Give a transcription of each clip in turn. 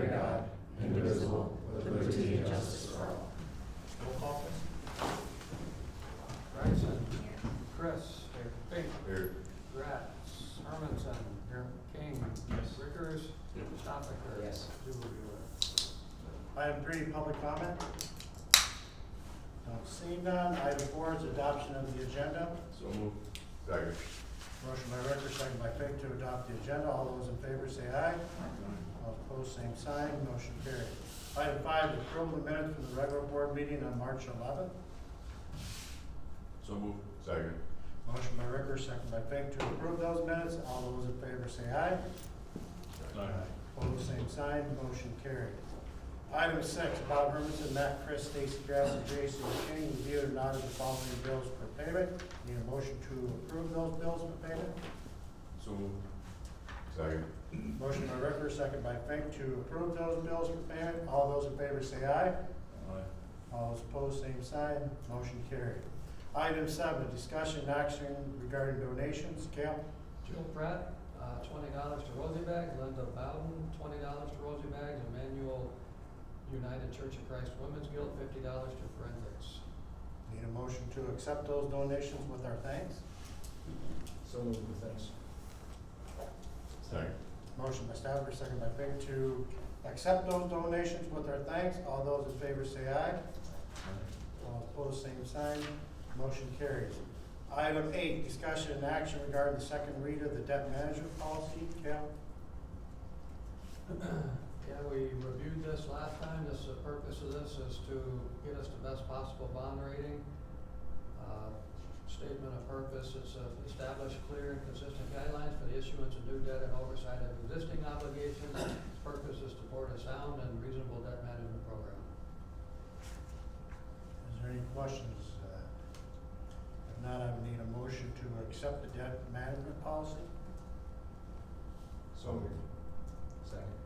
under God, indivisible, with liberty and justice for all. Roll call, please. Bryson. Chris. Fink. Here. Gratz. Hermanson. Here. King. Yes. Rickers. Stoppaker. Yes. Zuber. Item 3, public comment. Don't see none. Item 4 is adoption of the agenda. So moved. Second. Motion by Ricker, second by Fink to adopt the agenda. All those in favor say aye. All opposed, same sign. Motion carried. Item 5, approval of the minutes from the regular board meeting on March 11th. So moved. Second. Motion by Ricker, second by Fink to approve those minutes. All those in favor say aye. Opposed, same sign. Motion carried. Item 6, Bob Hermanson, Matt Chris, Stacy Grass, and Jason King reviewed and noted the following bills for payment. Need a motion to approve those bills for payment. So moved. Second. Motion by Ricker, second by Fink to approve those bills for payment. All those in favor say aye. All those opposed, same sign. Motion carried. Item 7, discussion and action regarding donations. Cal? Jill Pratt, $20 to Rosie Bags. Linda Bowden, $20 to Rosie Bags. Emmanuel United Church of Christ Women's Guild, $50 to Forensics. Need a motion to accept those donations with our thanks. So moved with thanks. Second. Motion by Stafford, second by Fink to accept those donations with our thanks. All those in favor say aye. All opposed, same sign. Motion carries. Item 8, discussion and action regarding the second read of the debt management policy. Cal? Yeah, we reviewed this last time. The purpose of this is to get us the best possible bond rating. Statement of purpose is establish clear and consistent guidelines for the issuance of new debt and oversight of existing obligations. Its purpose is to support a sound and reasonable debt management program. Is there any questions? If not, I would need a motion to accept the debt management policy. So moved. Second.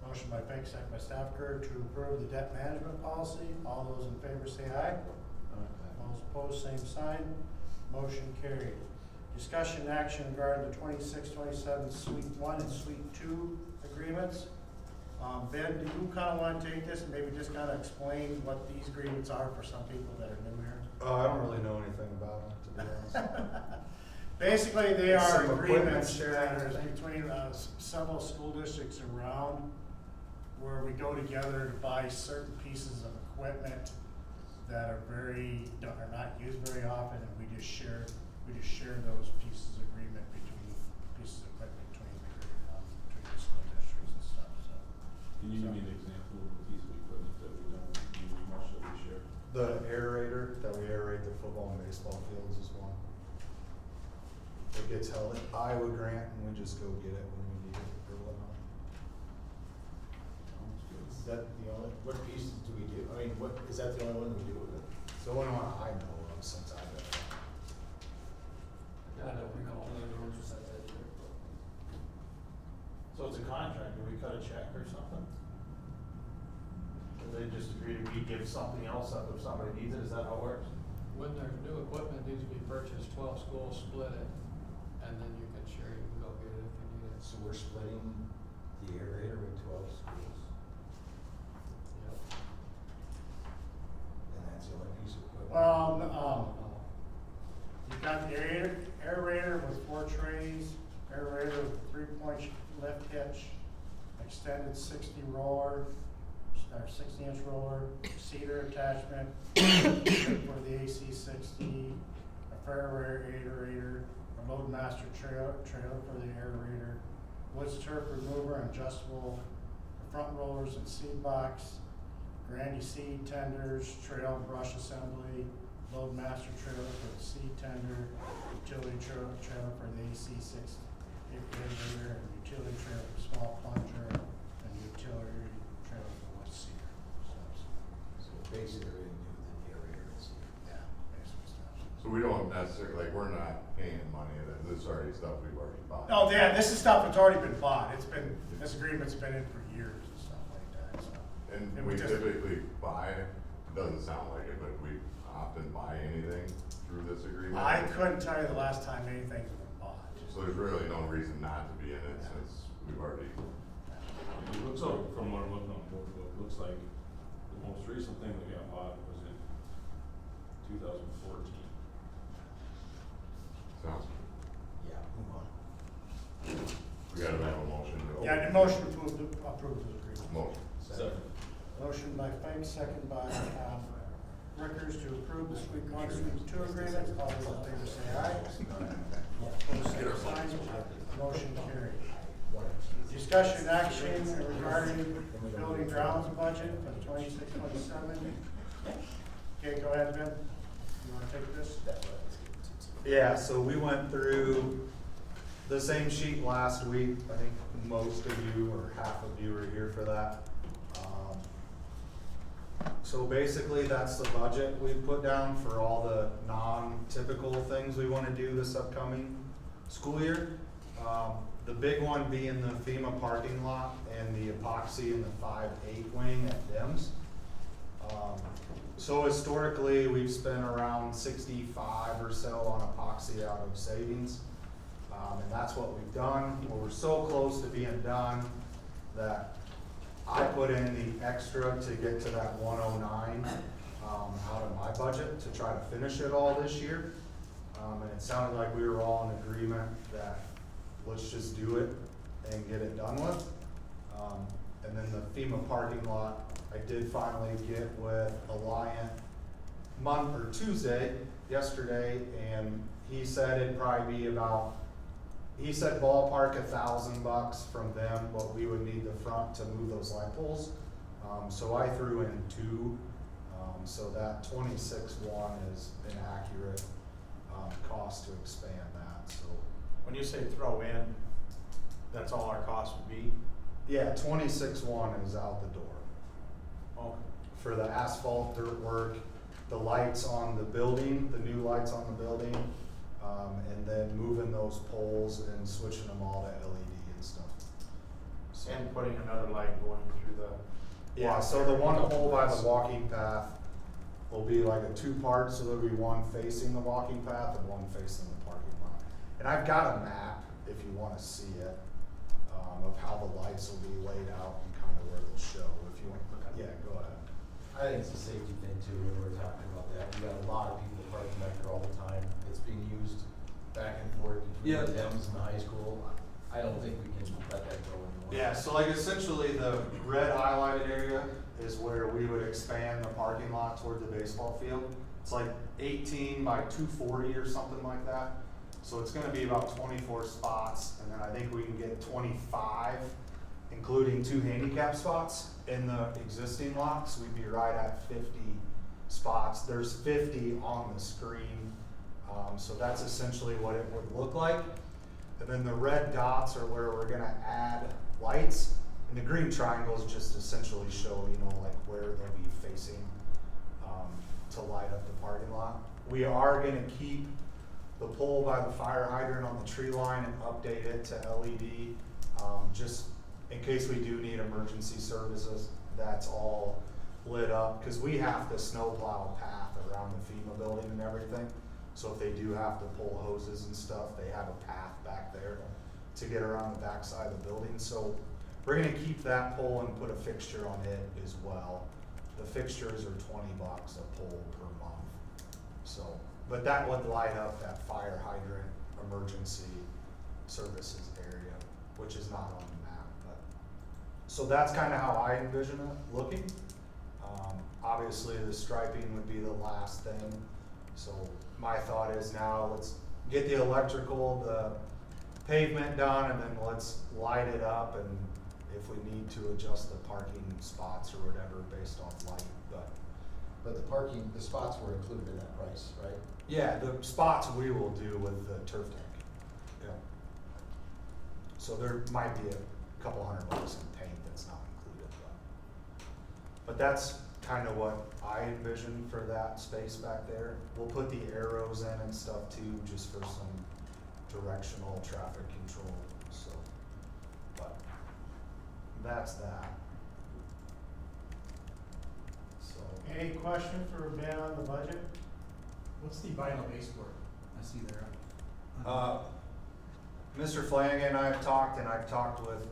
Motion by Fink, second by Stafford to approve the debt management policy. All those in favor say aye. All those opposed, same sign. Motion carried. Discussion and action regarding the 26-27 Suite 1 and Suite 2 agreements. Ben, do you kind of want to take this and maybe just kind of explain what these agreements are for some people that are new here? I don't really know anything about them, to be honest. Basically, they It's are some equipment agreements sharing. that are between several school districts around where we go together to buy certain pieces of equipment that are not used very often, and we just share those pieces of agreement between the school districts and stuff, so. Can you give me an example of a piece of equipment that we don't use much that we share? The aerator that we aerate the football and baseball fields is one. It gets held at Iowa grant, and we just go get it when we need it or whatnot. Sounds good. Is that the only, what pieces do we do? I mean, is that the only one we do with it? It's the only one I know of since I've been around. I don't recall. So it's a contract, do we cut a check or something? Or they just agree to give something else up if somebody needs it, is that how it works? When there's new equipment needs to be purchased, 12 schools split it, and then you can share, you can go get it if you need it. So we're splitting the aerator with 12 schools, Yep. and that's the only piece of equipment? You've got the aerator with 4 trays, aerator with 3-point lift hitch, extended 60-inch roller, cedar attachment for the AC-60, a fair aerator, a Loadmaster trailer for the aerator, woods turf remover and adjustable front rollers and seed box, Grandy seed tenders, trail brush assembly, Loadmaster trailer for the seed tender, utility trailer for the AC-60 aerator, and utility trailer for small plunger, and utility trailer for wood cedar. So basically, everything to do with the aerator is, Yeah, basic stuff. So we don't necessarily, we're not paying money, this is already stuff we've already bought. Oh, yeah, this is stuff that's already been bought. This agreement's been in for years and stuff like that, so. And It we would just- typically buy, it doesn't sound like it, but we often buy anything through this agreement. I couldn't tell you the last time anything's been bought. So there's really no reason not to be in it since we've already, It looks like, from what I'm looking Motion. Second. Motion by Fink, second by, Rickers to approve the sweep one, sweep two agreement. All those in favor say aye. Opposed, same sign. Motion carried. Discussion action regarding building grounds budget for 26-27. Okay, go ahead, Ben. You wanna take this? Yeah, so we went through the same sheet last week. I think most of you or half of you were here for that. So basically, that's the budget we put down for all the non-typical things we wanna do this upcoming school year. The big one being the FEMA parking lot and the epoxy in the 5-8 wing at DIMS. So historically, we've spent around 65 or so on epoxy out of savings. And that's what we've done. Well, we're so close to being done that I put in the extra to get to that 109 out of my budget to try to finish it all this year. And it sounded like we were all in agreement that let's just do it and get it done with. And then the FEMA parking lot, I did finally get with Alliant Tuesday, yesterday, and he said it'd probably be about, he said ballpark $1,000 from them, but we would need the front to move those light poles. So I threw in 2, so that 26.1 is an accurate, cost to expand that, so. When you say throw in, that's all our cost would be? Yeah, 26.1 is out the door. Okay. For the asphalt, dirt work, the lights on the building, the new lights on the building, and then moving those poles and switching them all to LED and stuff. So, And putting another light going through the. yeah, so the one pole by the walking path will be like a 2-part, so there'll be one facing the walking path and one facing the parking lot. And I've got a map, if you wanna see it, of how the lights will be laid out and kind of where they'll show, if you want, yeah, go ahead. I think it's a safety thing too, when we're talking about that. We got a lot of people parking back there all the time. It's being used back and forth between the Dems and the high school. I don't think we can let that go anymore. Yeah, so like essentially the red highlighted area is where we would expand the parking lot toward the baseball field. It's like 18 by 240 or something like that. So it's gonna be about 24 spots, and then I think we can get 25, including 2 handicap spots in the existing lots. We'd be right at 50 spots. There's 50 on the screen, so that's essentially what it would look like. And then the red dots are where we're gonna add lights, and the green triangles just essentially show, you know, like where they'll be facing to light up the parking lot. We are gonna keep the pole by the fire hydrant on the tree line and update it to LED, just in case we do need emergency services. That's all lit up, cause we have to snowplow a path around the FEMA building and everything. So if they do have to pull hoses and stuff, they have a path back there to get around the backside of the building. So we're gonna keep that pole and put a fixture on it as well. The fixtures are $20 a pole per month. So, but that would light up that fire hydrant emergency services area, which is not on the map, but. So that's kind of how I envision it looking. Obviously the striping would be the last thing. So my thought is now let's get the electrical, the pavement done, and then let's light it up, and if we need to adjust the parking spots or whatever based on light, But the spots were included in that price, right? yeah, the spots we will do with the turf tank. Yeah. So there might be a couple $100 in paint that's not included, but that's kind of what I envision for that space back there. We'll put the arrows in and stuff too, just for some directional traffic control, so, but that's that. So. Any question for Ben on the budget? What's the vinyl baseboard I see there? Mr. Flanagan and I have talked, and I've talked with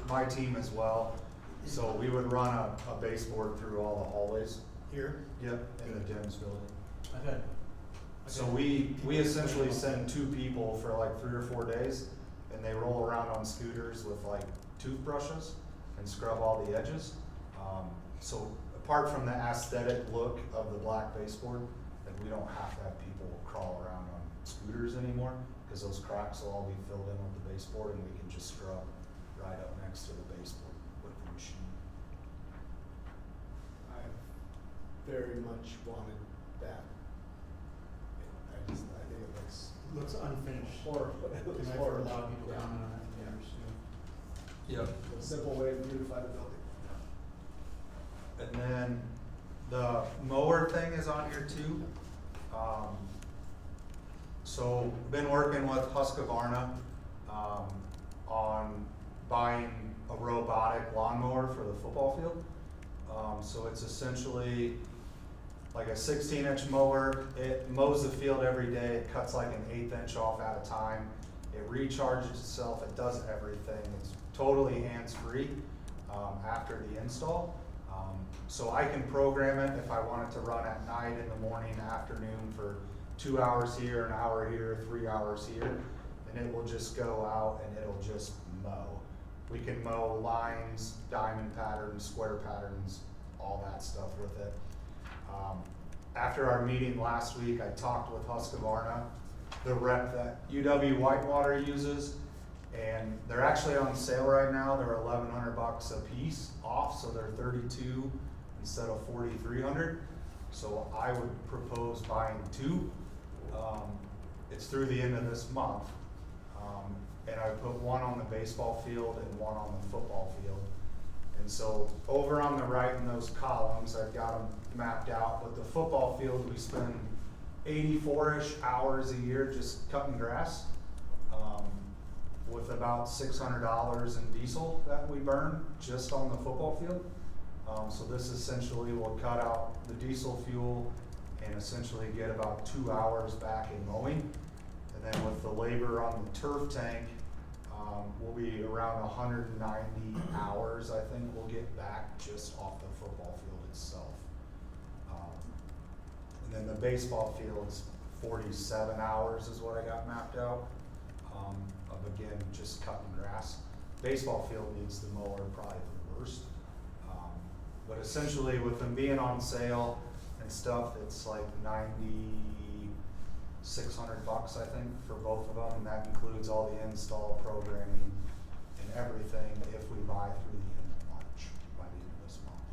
my team as well. So we would run a baseboard through all the hallways. Here? Yep. In the DIMS building. Okay. So we essentially send 2 people for like 3 or 4 days, and they roll around on scooters with like toothbrushes, and scrub all the edges. So apart from the aesthetic look of the black baseboard, like we don't have to have people crawl around on scooters anymore, because those cracks will all be filled in with the baseboard, and we can just scrub right up next to the baseboard with the machine. I very much wanted that. I think it looks Unfinished. horrible. It looks And I've heard a horrible. lot of people Yeah. comment on that, Yeah. yeah, too. Yep. A simple way to beautify the building. And then the mower thing is on here too. So been working with Husqvarna, on buying a robotic lawnmower for the football field. So it's essentially like a 16-inch mower. It mows the field every day. It cuts like an 1/8 inch off at a time. It recharges itself. It does everything. It's totally hands-free after the install. So I can program it if I want it to run at night, in the morning, afternoon for 2 hours here, an hour here, 3 hours here. And it will just go out and it'll just mow. We can mow lines, diamond patterns, square patterns, all that stuff with it. After our meeting last week, I talked with Husqvarna, the rep that UW Whitewater uses, and they're actually on sale right now. They're $1,100 a piece off, so they're 32 instead of 4,300. So I would propose buying 2. It's through the end of this month. And I put one on the baseball field and one on the football field. And so over on the right in those columns, I've got them mapped out. But the football field, we spend 84-ish hours a year just cutting grass, with about $600 in diesel that we burn just on the football field. So this essentially will cut out the diesel fuel and essentially get about 2 hours back in mowing. And then with the labor on the turf tank, we'll be around 190 hours, I think, we'll get back just off the football field itself. And then the baseball field's 47 hours is what I got mapped out, of again, just cutting grass. Baseball field needs the mower probably the worst. But essentially with them being on sale and stuff, it's like $9,600, I think, for both of them, and that includes all the install, programming, and everything if we buy through the end of March, by the end of this month.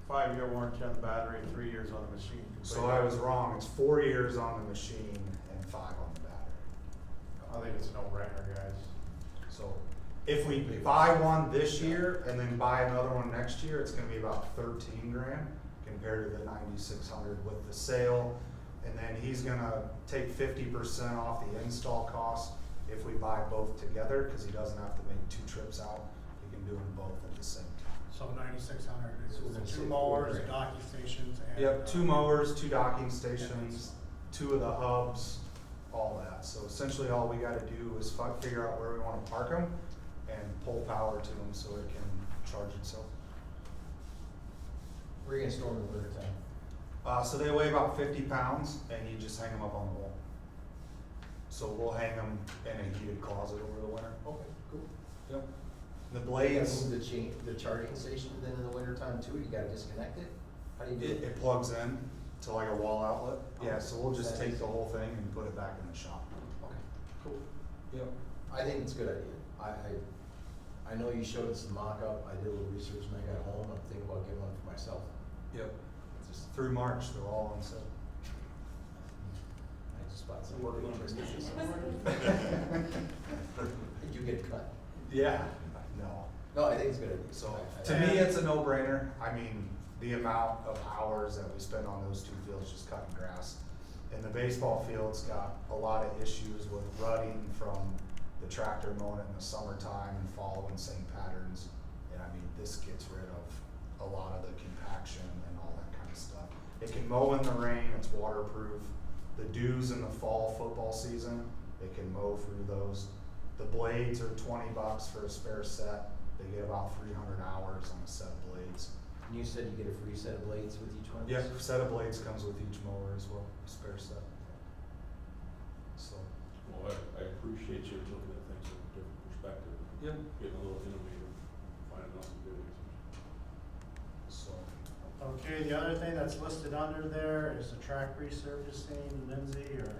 5-year warranty on the battery, 3 years on the machine. So I was wrong, it's 4 years on the machine and 5 on the battery. I think it's a no-brainer, guys. So if we buy one this year and then buy another one next year, it's gonna be about 13 grand compared to the 9,600 with the sale. And then he's gonna take 50% off the install cost if we buy both together, cause he doesn't have to make 2 trips out. He can do them both at the same time. So 9,600 So we're is gonna the 2 say mowers, 4 grand. docking stations, and. Yep, 2 mowers, 2 docking stations, 2 of the hubs, all that. So essentially all we gotta do is figure out where we wanna park them and pull power to them so it can charge itself. Where are you gonna store them in the winter time? So they weigh about 50 pounds and you just hang them up on the wall. So we'll hang them in a heated closet over the winter. Okay, cool. Yep. The You gotta blades, move the charging station then in the winter time too, you gotta disconnect it? How do you do it it? plugs in to like a wall outlet. Yeah, Okay. so we'll just That take is- the whole thing and put it back in the shop. Okay, cool. Yep. I think it's a good idea. I know you showed us the mock-up, I did a little research when I got home, I'm thinking about getting one for myself. Yep. It's just, Through March, they're all on sale. I just bought some. Working on it. Did you get cut? Yeah. No. No, I think it's a good idea. So I- to me, it's a no-brainer. I mean, the amount of hours that we spend on those 2 fields just cutting grass. And the baseball field's got a lot of issues with rutting from the tractor mowing in the summertime and following same patterns. And I mean, this gets rid of a lot of the compaction and all that kind of stuff. It can mow in the rain, it's waterproof. The dews in the fall football season, it can mow through those. The blades are $20 for a spare set. They get about 300 hours on a set of blades. And you said you get a free set of blades with each one? of Yeah, these? set of blades comes with each mower as well, spare set. So, Well, I appreciate you looking at things from a different perspective. Yep. Getting a little innovative, finding out some good Okay, the other thing that's listed under there is the track resurfacing, Lindsay, or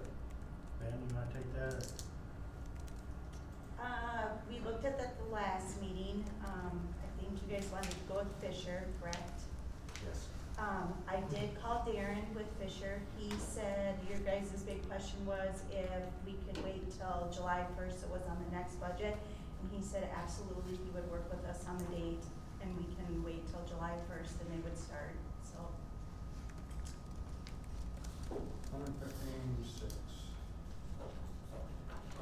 Ben, you wanna take that? Or- We looked at that the last meeting, I think you guys wanted to go with Fisher, correct? Yes. I did call Darren with Fisher, he said your guys' big question was if we could wait till July first, it was on the next budget. And he said absolutely, he would work with us on the date, and we can wait till July first and they would start, so. 115,600.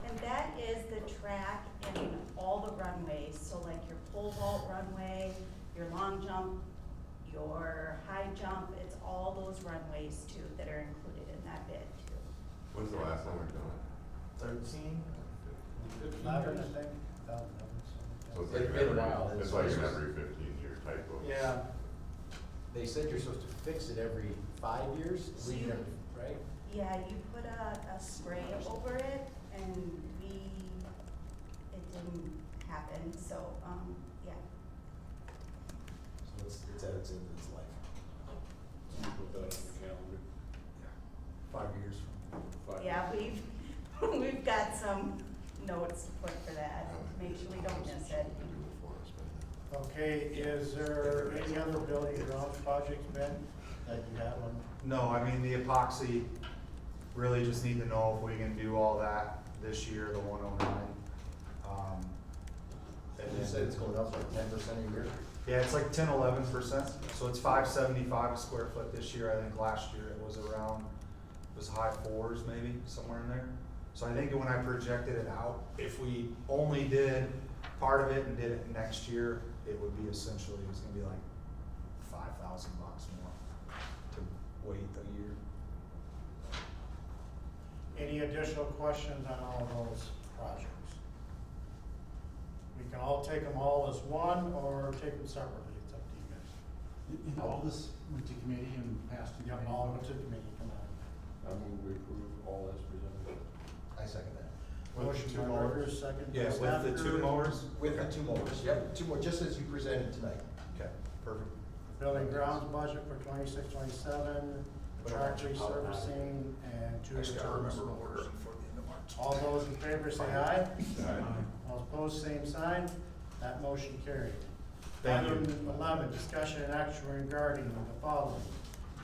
And that is the track in all the runways, so like your pole vault runway, your long jump, your high jump, it's all those runways too that are included in that bid too. When's the last time we've done it? 13? 11, I think. 11, So it's It's like been a every, while. it's like an every 15-year type of. Yeah. They said you're supposed to fix it every 5 years, So leave it you- every, right? Yeah, you put a spray over it and it didn't happen, so, yeah. So it's at its end of its life. Put that on the calendar. 5 years. Yeah, we've got some notes to put for that, to make sure we don't miss it. Okay, is there any other building grounds projects, Ben, that you have on? No, I mean, the epoxy, really just need to know if we can do all that this year, the 109. And You then- said it's going up like 10% a year? Yeah, it's like 10, 11%, so it's $575 a square foot this year. I think last year it was around, it was high fours maybe, somewhere in there. So I think when I projected it out, if we only did part of it and did it next year, it would be essentially, it was gonna be like $5,000 more to wait a year. Any additional questions on all of those projects? We can all take them all as one, or take them separately, it's up to you guys. And all this went to committee and passed to Yep, committee. all went to committee, come on. I move we approve all as presented. I second that. Motion two by mowers. Burgers, second by Yeah, with the two Stafford. mowers? With the 2 mowers, yep, 2 more, just as you presented tonight. Okay, perfect. Building grounds budget for 26, 27, track resurfacing, and 2 return mowers. All those in favor say aye. All opposed, same sign. That motion carried. Thank you. Item 11, discussion and action regarding the following.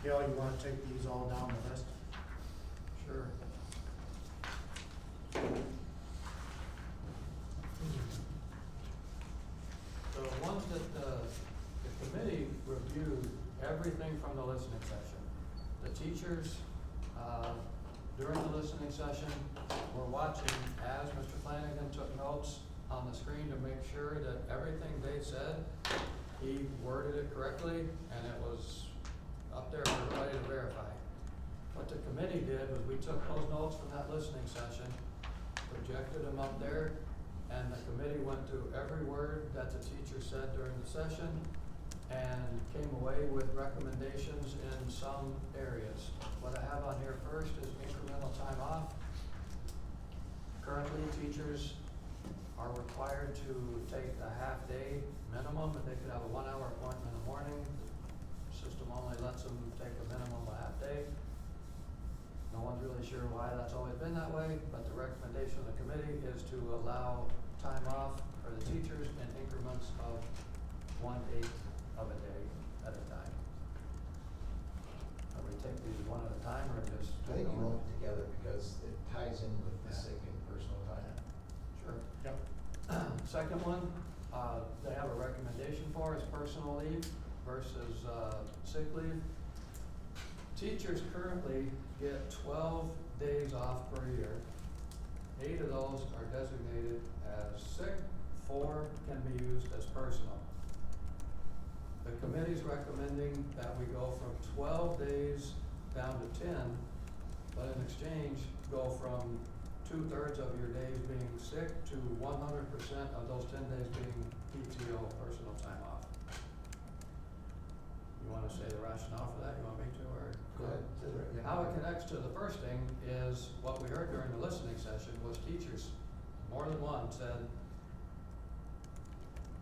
Gail, you wanna take these all down the list? Sure. The ones that the committee reviewed everything from the listening session. The teachers, during the listening session, were watching as Mr. Flanagan took notes on the screen to make sure that everything they said, he worded it correctly, and it was up there for everybody to verify. What the committee did was we took those notes from that listening session, projected them up there, and the committee went through every word that the teacher said during the session and came away with recommendations in some areas. What I have on here first is incremental time off. Currently, teachers are required to take a half-day minimum, but they could have a 1-hour appointment in the morning. The system only lets them take a minimum of a half-day. No one's really sure why that's always been that way, but the recommendation of the committee is to allow time off for the teachers in increments of 1/8 of a day at a time. Are we take these one at a time, or just? I think you lump it together because it ties in with the sick and personal time. Sure. Yep. Second one, they have a recommendation for is personal leave versus, sick leave. Teachers currently get 12 days off per year. 8 of those are designated as sick, 4 can be used as personal. The committee's recommending that we go from 12 days down to 10, but in exchange, go from 2/3 of your days being sick to 100% of those 10 days being PTO, personal time off. You wanna say the rationale for that, you want me to, or? Go ahead. Yeah. How it connects to the first thing is what we heard during the listening session was teachers, more than one, said,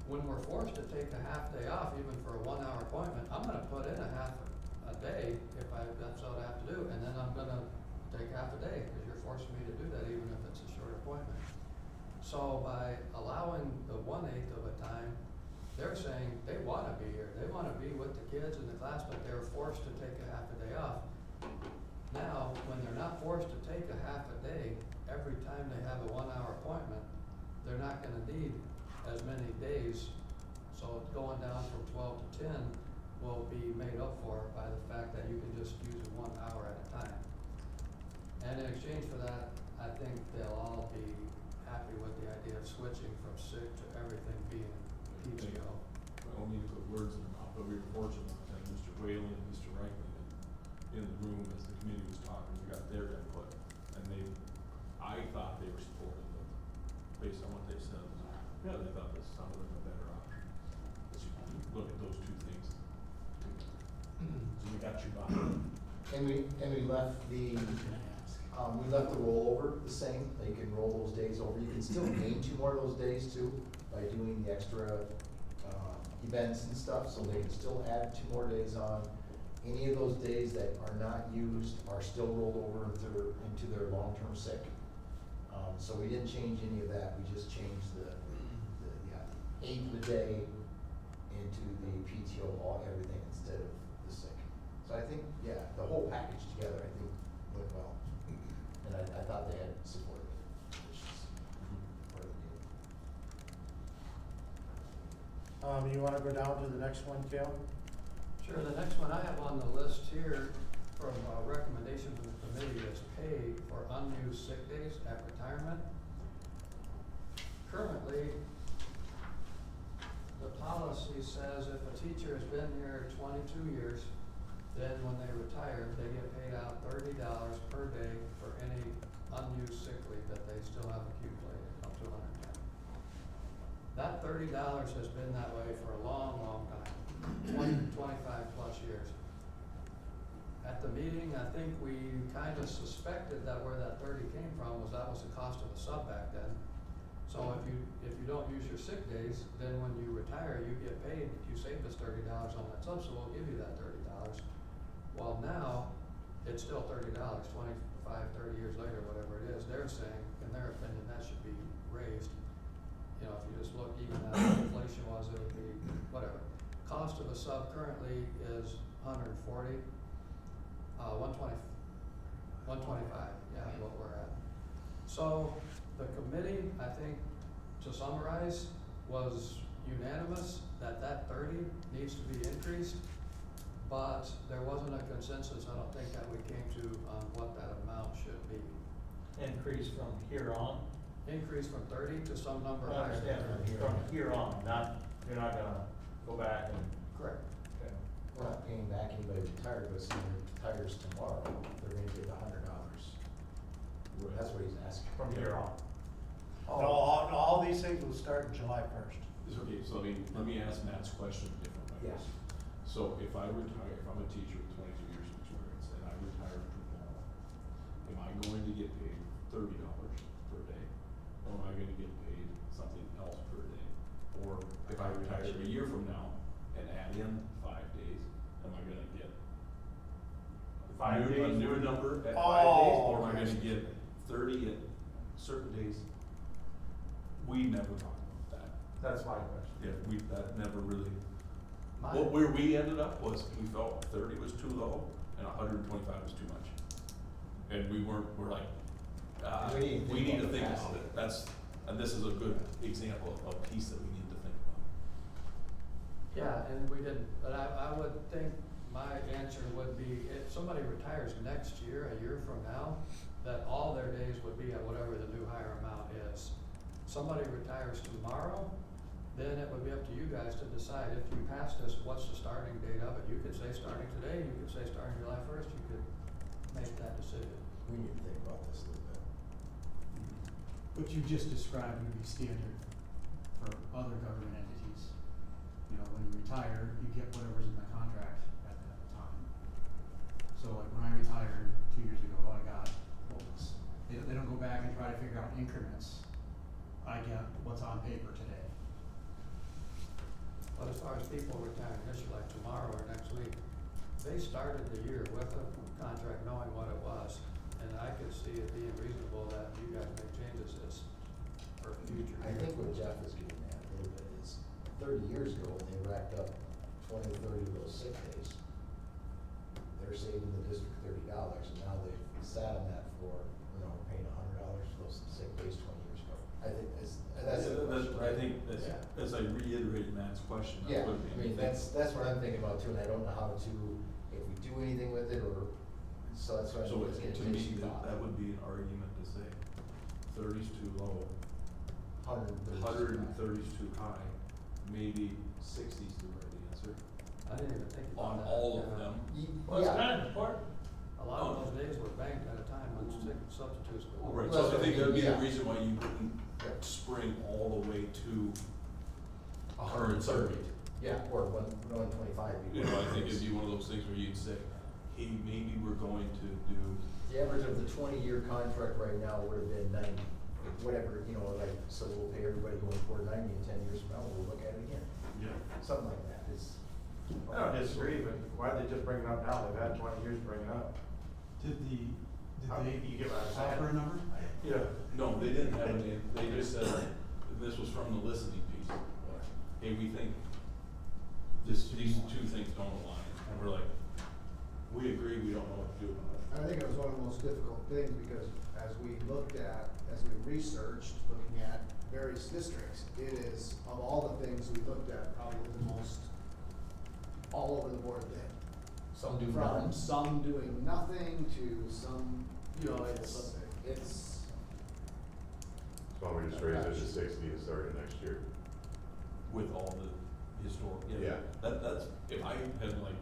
when we're forced to take a half day off, even for a 1-hour appointment, I'm gonna put in a day if that's what I have to do, and then I'm gonna take half a day, cause you're forcing me to do that even if it's a short appointment. So by allowing the 1/8 of a time, they're saying they wanna be here, they wanna be with the kids in the class, but they're forced to take a half a day off. Now, when they're not forced to take a half a day every time they have a 1-hour appointment, they're not gonna need as many days. So going down from 12 to 10 will be made up for by the fact that you can just use it 1 hour at a time. And in exchange for that, I think they'll all be happy with the idea of switching from sick to everything being PTO. I don't mean to put words in their mouth, but we were fortunate to have Mr. Whalen and Mr. Reichman in the room as the committee was talking, we got their input, and I thought they were supportive of, based on what they said, yeah, they thought this sounded like a better option. As you look at those two things. So we got you, Bob. And we left we left the rollover the same, they can roll those days over, you can still gain 2 more of those days too, by doing the extra, events and stuff, so they can still add 2 more days on. Any of those days that are not used are still rolled over into their long-term sick. So we didn't change any of that, we just changed the 8th of the day into the PTO, everything instead of the sick. So I think, yeah, the whole package together, I think, went well. And I thought they had support, which is part of the deal. You wanna go down to the next one, Cal? Sure, the next one I have on the list here from a recommendation from the committee is pay for unused sick days at retirement. Currently, the policy says if a teacher has been here 22 years, then when they retire, they get paid out $30 per day for any unused sick leave that they still have accumulated, up to 110. That $30 has been that way for a long, long time, 25 plus years. At the meeting, I think we kind of suspected that where that 30 came from was that was the cost of the sub back then. So if you don't use your sick days, then when you retire, you get paid, if you saved us $30 on that sub, so we'll give you that $30. Well, now, it's still $30, 25, 30 years later, whatever it is, they're saying, in their opinion, that should be raised. You know, if you just look even at what inflation was, it would be, whatever. Cost of a sub currently is 140, 125, yeah, what we're at. So, the committee, I think, to summarize, was unanimous that 30 needs to be increased, but there wasn't a consensus, I don't think, that we came to on what that amount should be. Increase from here on? Increase from 30 to some number I higher. understand, from here on, you're not gonna go back and. Correct. Okay. We're not paying back anybody retired, but somebody retires tomorrow, they're gonna get $100. That's what he's asking. From here on. No, all these things will start July 1st. Okay, so let me ask Matt's question a different way. Yes. So if I retire, if I'm a teacher with 22 years of experience and I retire tomorrow, am I going to get paid $30 per day? Or am I gonna get paid something else per day? Or if I retire a year from now and add in 5 days, am I gonna get 5 a days? new number at 5 days? Oh, Or am I okay. gonna get 30 at certain days? We never talked about that. That's my question. Yeah, that never really, My- where we ended up was, we felt 30 was too low and 125 was too much. And we're like, we need to think about it. And this is a good example of a piece that we need to think about. Yeah, and we didn't, but I would think my answer would be, if somebody retires next year, a year from now, that all their days would be at whatever the new higher amount is. Somebody retires tomorrow, then it would be up to you guys to decide, if you passed this, what's the starting date of it? You could say starting today, you could say starting July 1st, you could make that decision. We need to think about this a little bit. What you just described would be standard for other government entities. You know, when you retire, you get whatever's in the contract at that time. So like when I retired 2 years ago, I got what was, they don't go back and try to figure out increments. I get what's on paper today. But as far as people retiring this year, like tomorrow or next week, they started the year with a contract knowing what it was, and I could see it being reasonable that you guys make changes this for future I years. think what Jeff is getting at a little bit is 30 years ago, when they racked up 20, 30 of those sick days, they're saving the district $30, and now they've sat on that for, paying $100 for those sick days 20 years ago. I think that's the question, I right? think, Yeah. as I reiterate Matt's question, Yeah, would I mean, that's what I'm thinking about too, and I don't know how to, if we do anything with it, or, so that's why I So think it's to gonna me, take some thought. that would be an argument to say 30's too low, 130. 130's too high, maybe 60's the right answer. I didn't even think about On that. all of Yeah. them. Well, it's Yeah. kind of important. A lot of those days were banked at a time when sick substitutes were. Right, Well, so I think that would be the yeah. reason why you wouldn't Yep. spring all the way to 130. Yeah, or 125. You know, I think it'd be one of those things where you'd say, hey, maybe we're going to do, The average of the 20-year contract right now would have been 90, whatever, so we'll pay everybody going forward 90, and 10 years from now, we'll look at it again. Something like that is. I don't disagree, but why'd they just bring it up now? They've had 20 years to bring it up. Did How- they you get what I'm saying? offer a number? Yeah. no, they didn't have any, they just said, this was from the listening piece. Hey, we think these two things don't align, and we're like, we agree, we don't know what to do about it. I think it was one of the most difficult things because as we researched, looking at various districts, it is, of all the things we looked at, probably the most all over the board thing. Some do From none. some doing nothing to some, it's. So why don't we just raise it to 60 and start it next year? With all the historic, Yeah. that's, if I had like,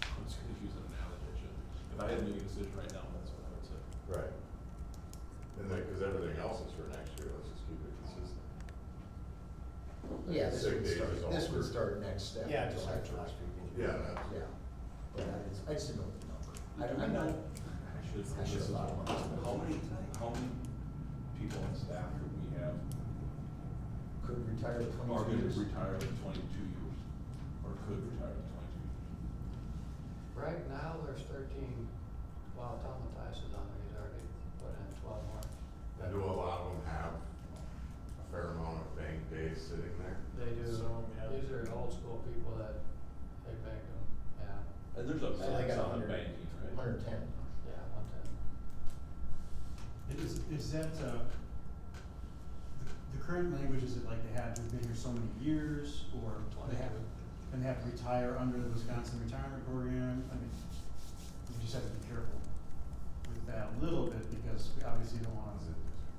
I'm just gonna use an analogy, I shouldn't. If I had to make a decision right now, that's what I would say. Right. And then, cause everything else is for next year, let's just keep it consistent. Yeah, Sick days is all this would for- start next step. Yeah, just July like 1st. last Yeah, that's. Yeah, but I just didn't know the number. I'm not, I should, I should have thought about it. how many people on staff do we have Could retire at are 22 gonna years. retire at 22 years? Or could retire at 22 years? Right now, there's 13, well, Tom Mattias is on there, he's already put in 12 more. And do a lot of them have a fair amount of bank days sitting there? They do, Some, yeah. these are old school people that, they bank them, yeah, And there's a So they max got on 100 the banking, right? 110. yeah, 110. Is that, the current language, is it like they have to have been here so many years, or they have, and they have to retire under the Wisconsin retirement program? I mean, we just have to be careful with that a little bit, because we obviously don't want to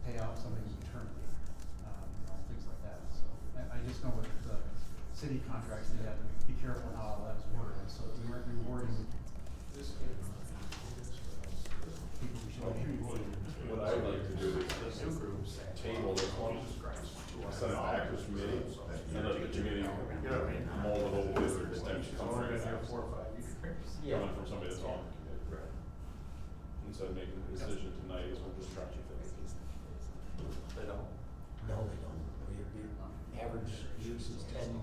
pay out something eternally, things like that, so. I just know with the city contracts, they have to be careful how that's worded, so if we weren't rewarding people we should be rewarding. What I would like to do is table this one, send it back to the committee, and let the committee mull it over with extension It's only been here 4 or 5 years. coming from somebody that's on the committee. Right. Instead of making a decision tonight, is we'll just try to fix it. They don't. No, they don't. Average use is 10.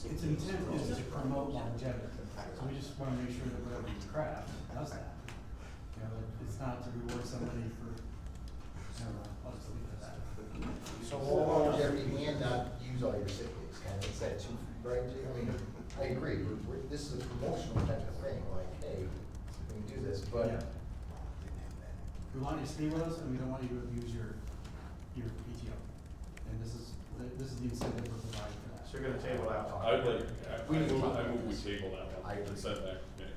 Its intent is to promote longevity, so we just wanna make sure that whatever we craft does that. That it's not to reward somebody for, never mind, I'll just leave it at that. So longevity and not use all your sick days, kind of, it's that two, right? I mean, I agree, this is a promotional type of thing, like, hey, we can do this, but. Yeah. We want you to stay with us, and we don't want you to abuse your PTO, and this is the incentive we're providing for that. So you're gonna table that one? I'd like, We need to I talk. move we table that one I and agree. send back to committee.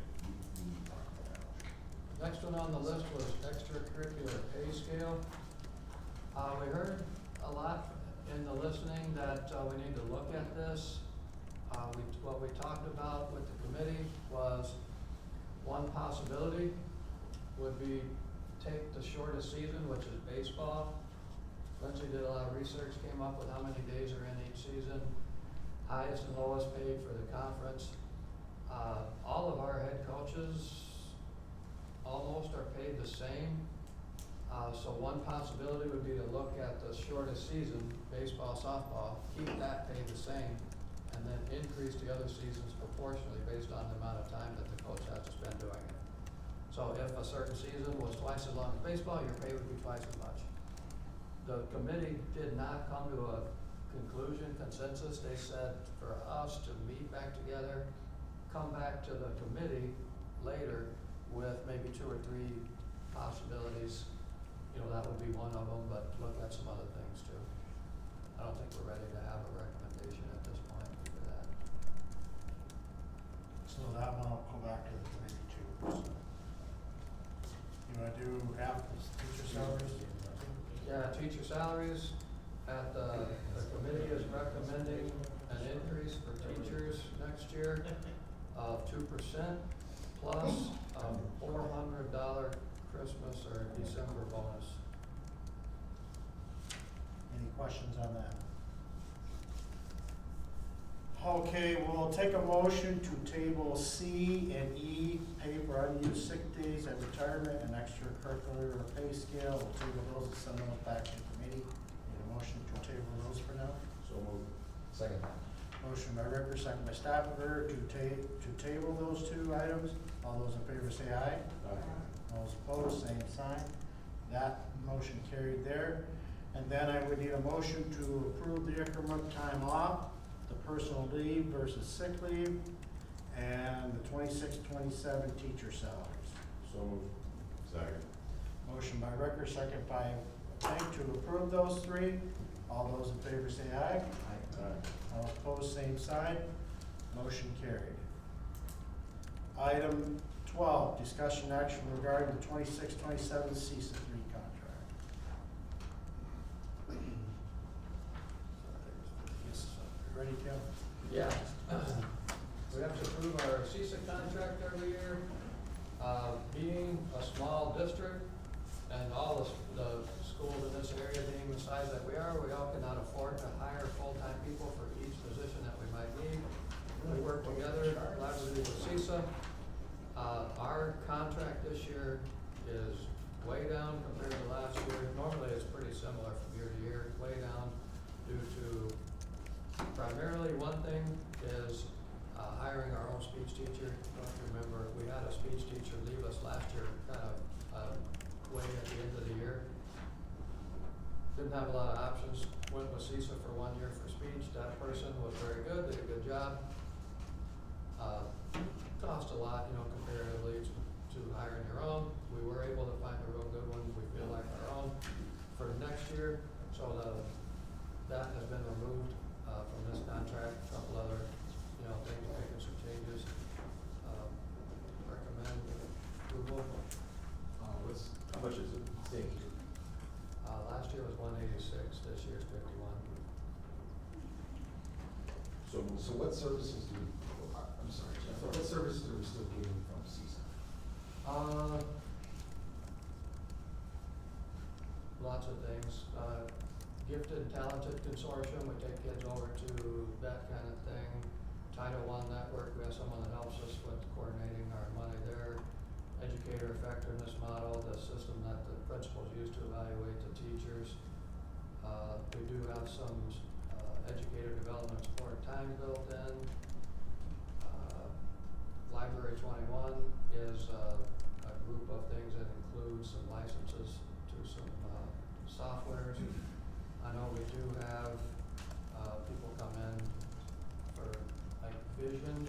Next one on the list was extracurricular pay scale. We heard a lot in the listening that, we need to look at this. What we talked about with the committee was one possibility would be take the shortest season, which is baseball. Lindsay did a lot of research, came up with how many days are in each season, highest and lowest paid for the conference. All of our head coaches almost are paid the same. So one possibility would be to look at the shortest season, baseball, softball, keep that paid the same, and and then increase the other seasons proportionally based on the amount of time that the coach has to spend doing it. So if a certain season was twice as long as baseball, your pay would be twice as much. The committee did not come to a conclusion, consensus. They said for us to meet back together, come back to the committee later with maybe 2 or 3 possibilities. You know, that would be one of them, but look at some other things too. I don't think we're ready to have a recommendation at this point for that. So that one will go back to the committee too. So, you wanna do half the teacher salaries? Yeah, teacher salaries, at the committee is recommending an increase for teachers next year of 2% plus a $400 Christmas or December bonus. Any questions on that? Okay, we'll take a motion to table C and E, pay for unused sick days at retirement and extracurricular pay scale. We'll table those and send them back to committee. Need a motion to table those for now? So moved. Second. Motion by Ricker, second by Stopper to table those 2 items. All those in favor say aye. All those opposed, same sign. That motion carried there. And then I would need a motion to approve the increment time off, the personal leave versus sick leave, and the 26-27 teacher salaries. So moved. Second. Motion by Ricker, second by Hank to approve those 3. All those in favor say aye. Aye. All opposed, same sign. Motion carried. Item 12, discussion action regarding the 26-27 CISA 3 contract. Yes, ready, Tim? Yeah. We have to approve our CISA contract every year. Being a small district and all the schools in this area being the size that we are, we all cannot afford to hire full-time people for each position that we might need. We work together collaboratively with CISA. Our contract this year is way down compared to last year. Normally it's pretty similar from year to year, way down due to primarily one thing is hiring our own speech teacher. Don't you remember, we had a speech teacher leave us last year, kind of way at the end of the year. Didn't have a lot of options, went with CISA for 1 year for speech. That person was very good, did a good job. Cost a lot, you know, comparatively to hiring your own. We were able to find a real good one, we feel like our own, for next year. So that has been removed from this contract. A couple other, you know, things, making some changes. Recommend approval. How much is it? Thank you. Last year was 186, this year's 51. So moved. So what services do, I'm sorry, Jeff, what services are we still getting from CISA? Lots of things. Gifted and Talented Consortium, we take kids over to that kind of thing. Title I Network, we have someone that helps us with coordinating our money there. Educator Effectiveness Model, the system that the principals use to evaluate the teachers. We do have some educator development support time built in. Library 21 is a group of things that includes some licenses to some softwares. I know we do have people come in for like vision,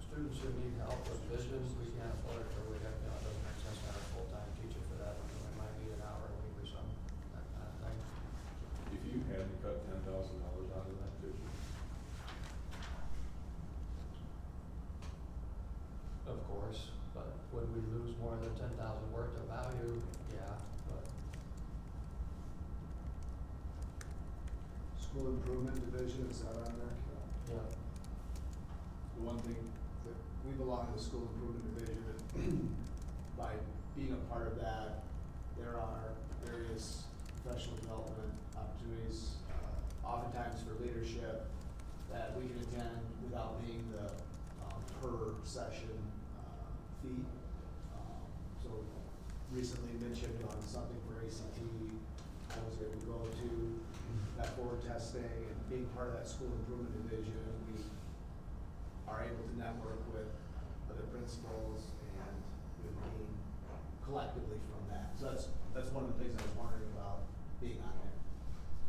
students who need help with vision. We can't afford it, or we have, you know, it doesn't make sense to have a full-time teacher for that. We might need an hour a week or something, that kind of thing. If you had to cut $10,000 out of that, could you? Of course, but would we lose more than 10,000 worth of value? Yeah, but School improvement division, is that on there? yeah. The one thing that we belong to the school improvement division, and by being a part of that, there are various professional development opportunities, oftentimes for leadership, that we can attend without paying the per session fee. So recently mentioned on something for ACT, I was able to go to that forward testing and being part of that school improvement division, we are able to network with other principals and we gain collectively from that. So that's one of the things I was wondering about being on there.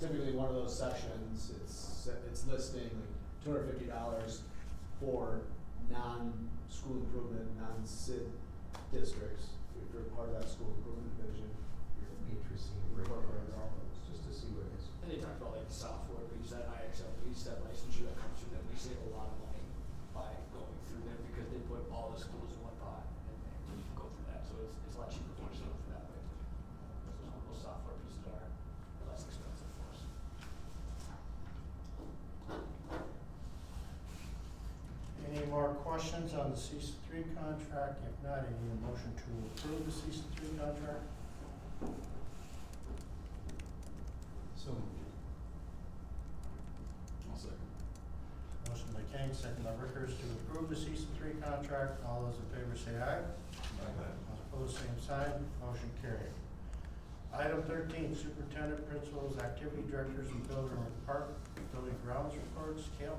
Typically, one of those sessions, it's listing like $250 for non-school improvement, non-SID districts. If you're part of that school improvement division, you're incorporated all those, just to see what it is. And they talked about like the software piece, that IXL piece, that licensure that comes through them, we save a lot of money by going through them because they put all the schools in one pot and we go through that, so it's a lot cheaper for us to go through that way. So those software pieces are less expensive for us. Any more questions on the CISA three contract? If not, I need a motion to approve the CISA three contract. So, I'll second. Motion by King, second by Rickers to approve the CISA three contract. All those in favor say aye. Those opposed, same sign. Motion carried. Item 13, superintendent, principals, activity directors, and building grounds reports. Cale?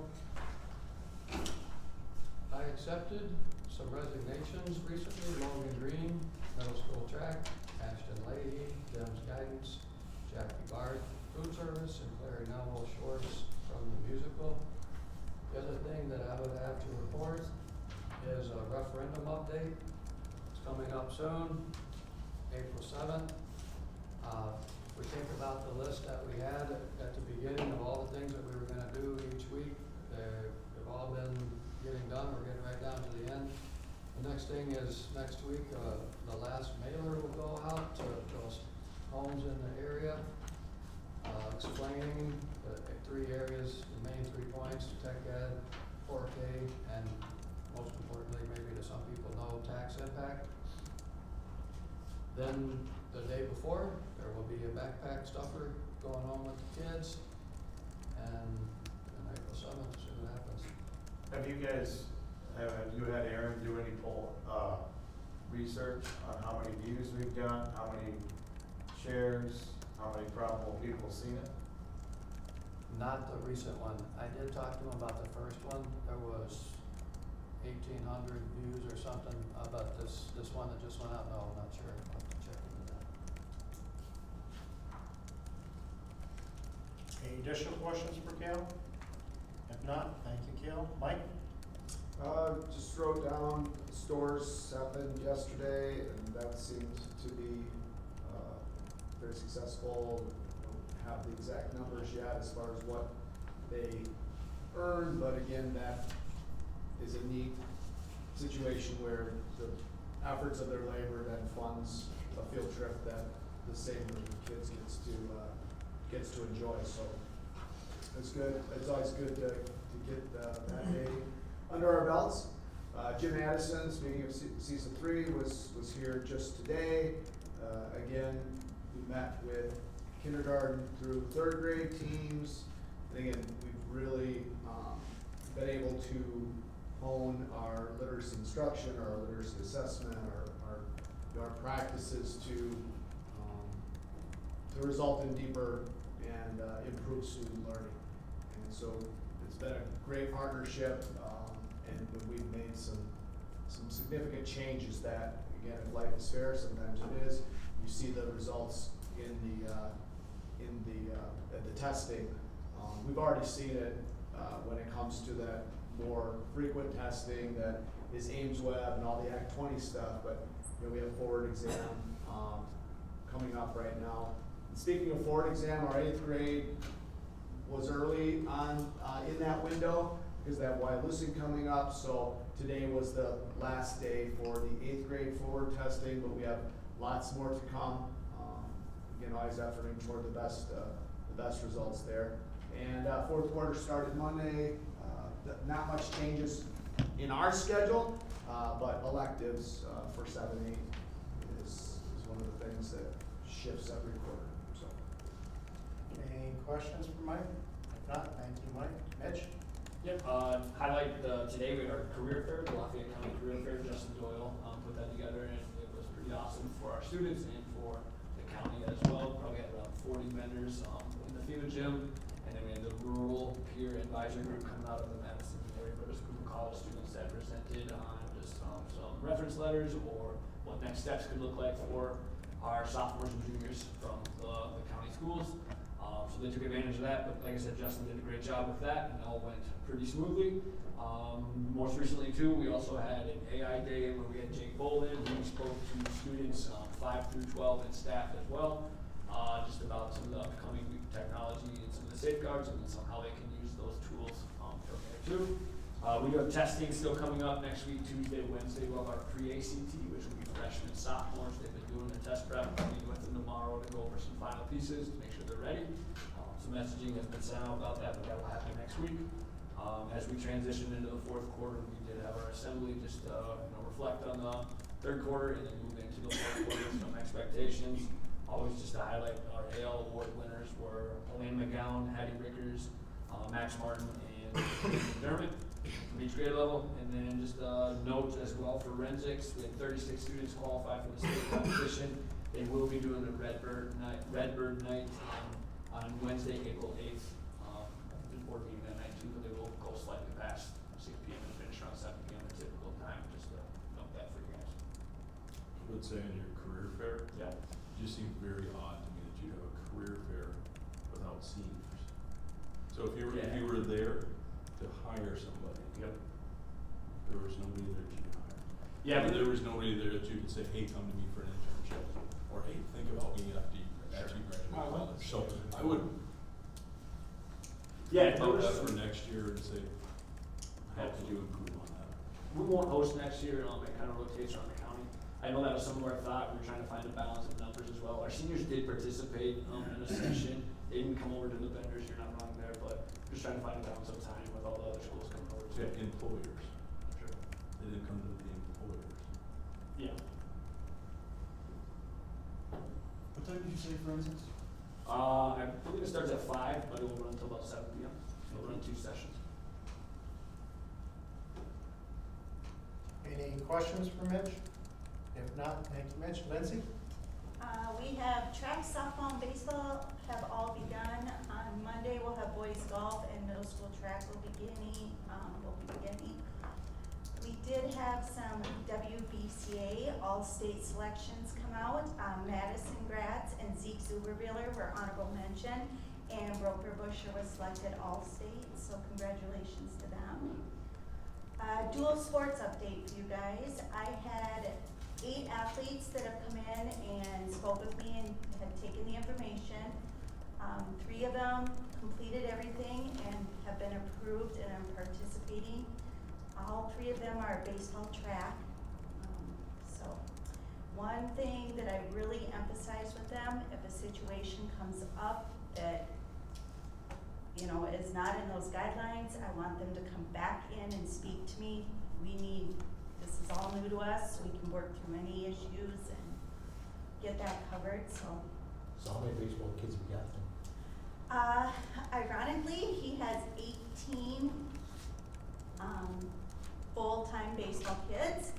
I accepted some resignations recently, Logan Green, middle school track, Ashton Leahy, Dems Guidance, Jackie Bard, food service, and Clary Neville Schwartz from the musical. The other thing that I would have to report is a referendum update. It's coming up soon, April 7th. We think about the list that we had at the beginning of all the things that we were gonna do each week. They've all been getting done, we're getting right down to the end. The next thing is next week, the last mailer will go out to those homes in the area, explaining the 3 areas, the main 3 points, tech ed, 4K, and most importantly, maybe to some people, no tax impact. Then the day before, there will be a backpack stuffer going on with the kids, and on April 7th, see what happens. Have you guys, have you had Aaron do any research on how many views we've got, how many shares, how many probable people seen it? Not the recent one. I did talk to him about the first one. There was 1,800 views or something, but this one that just went out, no, I'm not sure. I'll have to check into that. Any additional questions for Cale? If not, thank you, Cale. Mike? Just wrote down stores happened yesterday, and that seemed to be, very successful. Don't have the exact numbers yet as far as what they earned, but again, that is a neat situation where the efforts of their labor then funds a field trip that the same group of kids gets to enjoy, so it's good. It's always good to get that day under our belts. Jim Addison, speaking of CISA 3, was here just today. Again, we met with kindergarten through 3rd grade teams. And again, we've really been able to hone our literacy instruction, our literacy assessment, our practices to result in deeper and improved student learning. And so it's been a great partnership, and we've made some significant changes that, again, if life is fair, sometimes it is. You see the results in the testing. We've already seen it when it comes to that more frequent testing that is Ames Web and all the Act 20 stuff, but you know, we have forward exam coming up right now. And speaking of forward exam, our 8th grade was early on in that window because they have Wyalusing coming up, so today was the last day for the 8th grade forward testing, but we have lots more to come. Again, always efforting toward the best results there. And 4th quarter started Monday. Not much changes in our schedule, but electives for 7-8 is one of the things that shifts every quarter. So, Any questions for Mike? If not, thank you, Mike. Mitch? Yep, highlight today we had our career fair, the Lafayette County Career Fair. Justin Doyle put that together, and it was pretty awesome for our students and for the county as well, probably had around 40 vendors, in the FEMA gym. And then we had the rural peer advisory group coming out of the Madison area, but it was a group of college students that presented on just, some reference letters or what next steps could look like for our sophomores and juniors from the county schools. So they took advantage of that, but like I said, Justin did a great job with that, and it all went pretty smoothly. Most recently too, we also had an AI day where we had Jake Bolden, who spoke to students, 5 through 12 and staff as well, just about some of the upcoming technology and some of the safeguards and how they can use those tools, from there too. We do have testing still coming up next week, Tuesday, Wednesday. We'll have our pre-ACT, which will be freshmen and sophomores. They've been doing their test prep. We'll meet with them tomorrow to go over some final pieces to make sure they're ready. Some messaging has been sent out about that, but that will happen next week. As we transition into the fourth quarter, we did have our assembly just, reflect on the third quarter and then move into the fourth quarter with some expectations. Always just to highlight our AL award winners were Elaine McGowan, Hattie Rickers, Max Martin, and Dermott from each grade level. And then just a note as well for forensics, we had 36 students qualify for the state competition. They will be doing the Redbird night on Wednesday, April 8th. The board meeting that night too, but they will go slightly past 6 p.m. and finish around 7 p.m. the typical time, just to note that for you guys. I would say in your career fair, Yeah. it just seemed very odd to me that you'd have a career fair without seniors. So if you were there to hire somebody, Yep. there was nobody there that you could hire. Yeah, but There was nobody there that you could say, hey, come to me for an internship, or hey, think about me after you graduate college. So I would yeah, put those, that for next year and say, how could you improve on that? we won't host next year, it kind of rotates around the county. I know that was some of our thought, we were trying to find a balance of numbers as well. Our seniors did participate, in a session, they didn't come over to the vendors, you're not wrong there, but just trying to find a balance of time with all the other schools coming over too. Yeah, employers. Sure. They didn't come to the employers. Yeah. What time did you say, for instance? I believe it starts at 5, but it will run until about 7 p.m. It'll run 2 sessions. Any questions for Mitch? If not, thank you, Mitch. Lindsay? We have track, softball, and baseball have all begun. On Monday, we'll have boys golf and middle school track will be beginning. We did have some WBCA all-state selections come out. Madison grads and Zeke Zuberviller were honorable mention, and Broker Busher was selected all-state, so congratulations to them. Dual sports update for you guys. I had 8 athletes that have come in and spoke with me and have taken the information. 3 of them completed everything and have been approved and are participating. All 3 of them are baseball track. So one thing that I really emphasize with them, if a situation comes up that is not in those guidelines, I want them to come back in and speak to me. This is all new to us, so we can work through any issues and get that covered, so. So how many baseball kids have you got then? Ironically, he has 18, full-time baseball kids,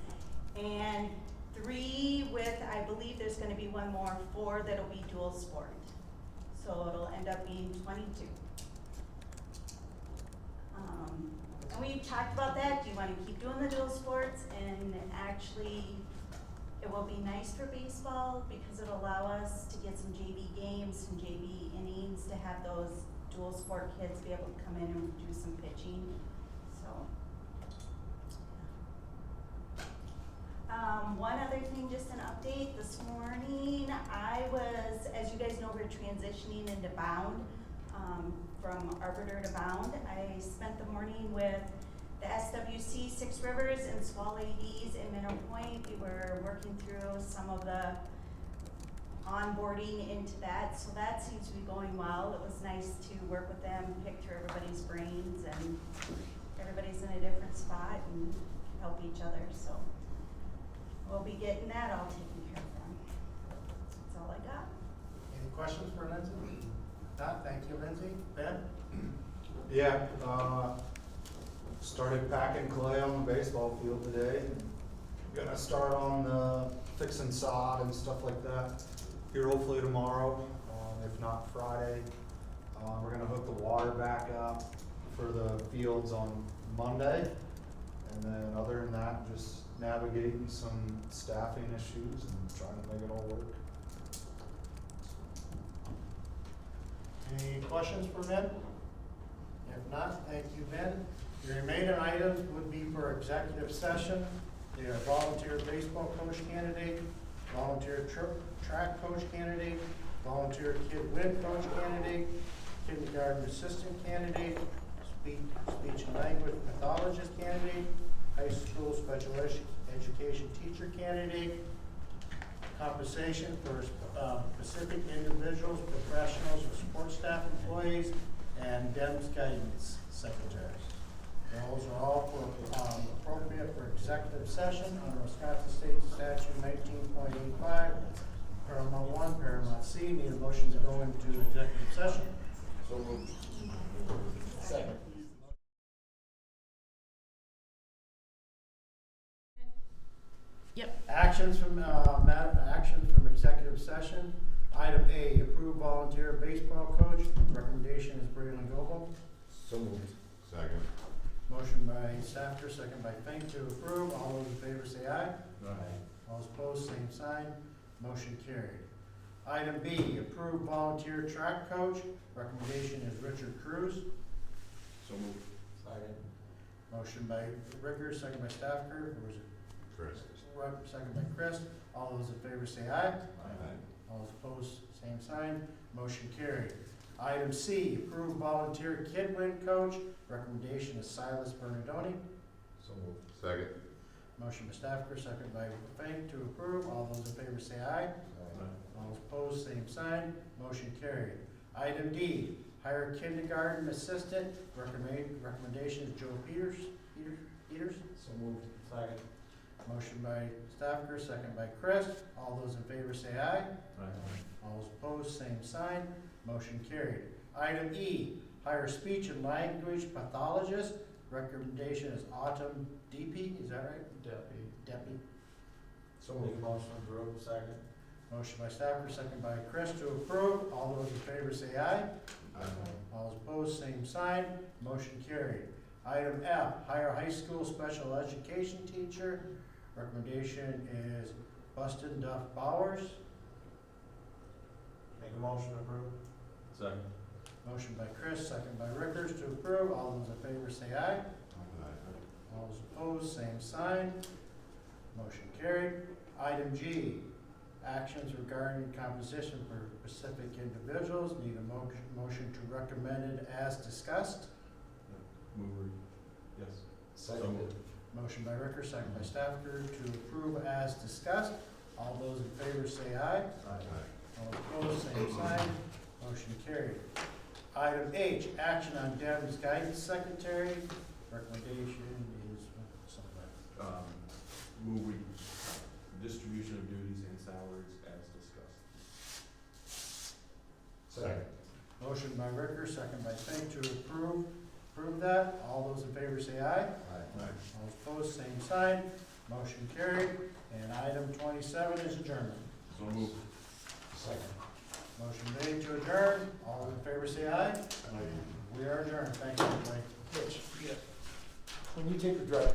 and 3 with, I believe there's gonna be one more, 4 that'll be dual sport. So it'll end up being 22. And we talked about that, do you wanna keep doing the dual sports? And actually, it will be nice for baseball because it'll allow us to get some JV games, some JV innings, to have those dual sport kids be able to come in and do some pitching, so. One other thing, just an update, this morning, as you guys know, we're transitioning into Bound, from Arbiter to Bound. I spent the morning with the SWC 6 Rivers and Swall ADs in Minnow Point. We were working through some of the onboarding into that, so that seems to be going well. It was nice to work with them, pick through everybody's brains, and everybody's in a different spot and help each other, so we'll be getting that all taken care of then. That's all I got. Any questions for Lindsay? Not, thank you, Lindsay. Ben? Yeah, started packing clay on the baseball field today. Gonna start on fixing sod and stuff like that. here hopefully tomorrow, if not Friday. We're gonna hook the water back up for the fields on Monday. And then other than that, just navigating some staffing issues and trying to make it all work. Any questions for Ben? If not, thank you, Ben. The remaining items would be for executive session. They are volunteer baseball coach candidate, volunteer track coach candidate, volunteer kid win coach candidate, kindergarten assistant candidate, speech and language pathologist candidate, high school special education teacher candidate, compensation for specific individuals, professionals, or support staff employees, and DEMS guidance secretaries. Those are all for, appropriate for executive session under Wisconsin State Statute 19.85, Paramount 1, Paramount C. Need a motion to go into executive session. So moved. Second. Yep. Actions from executive session. Item A, approve volunteer baseball coach. Recommendation is Braylon Goble. So moved. Second. Motion by Staffer, second by Fink to approve. All those in favor say aye. Aye. All opposed, same sign. Motion carried. Item B, approve volunteer track coach. Recommendation is Richard Cruz. So moved. Second. Motion by Ricker, second by Staffer. Or was it Chris. second by Chris? All those in favor say aye. Aye. All opposed, same sign. Motion carried. Item C, approve volunteer kid win coach. Recommendation is Silas Bernardoni. So moved. Second. Motion by Staffer, second by Fink to approve. All those in favor say aye. All opposed, same sign. Motion carried. Item D, hire kindergarten assistant. Recommendation is Joe Peters. So moved. Second. Motion by Staffer, second by Chris. All those in favor say aye. All opposed, same sign. Motion carried. Item E, hire speech and language pathologist. Recommendation is Autumn DP, is that right? Deputy. So moved. Motion approved. Second. Motion by Staffer, second by Chris to approve. All those in favor say aye. All opposed, same sign. Motion carried. Item F, hire high school special education teacher. Recommendation is Buston Duff Bowers. Make a motion to approve. Second. Motion by Chris, second by Rickers to approve. All those in favor say aye. All those opposed, same sign. Motion carried. Item G, actions regarding composition for specific individuals. Need a motion to recommend it as discussed. Mover. Yes. Second. Motion by Ricker, second by Staffer to approve as discussed. All those in favor say aye. All opposed, same sign. Motion carried. Item H, action on DEMS guidance secretary. Recommendation is something. Move distribution of duties and salaries as discussed. Second. Motion by Ricker, second by Fink to approve that. All those in favor say aye. All opposed, same sign. Motion carried. And item 27 is adjournment. So move. Second. Motion made to adjourn. All in favor say aye. We are adjourned. Thank you, everybody. Rich, when you take the drive.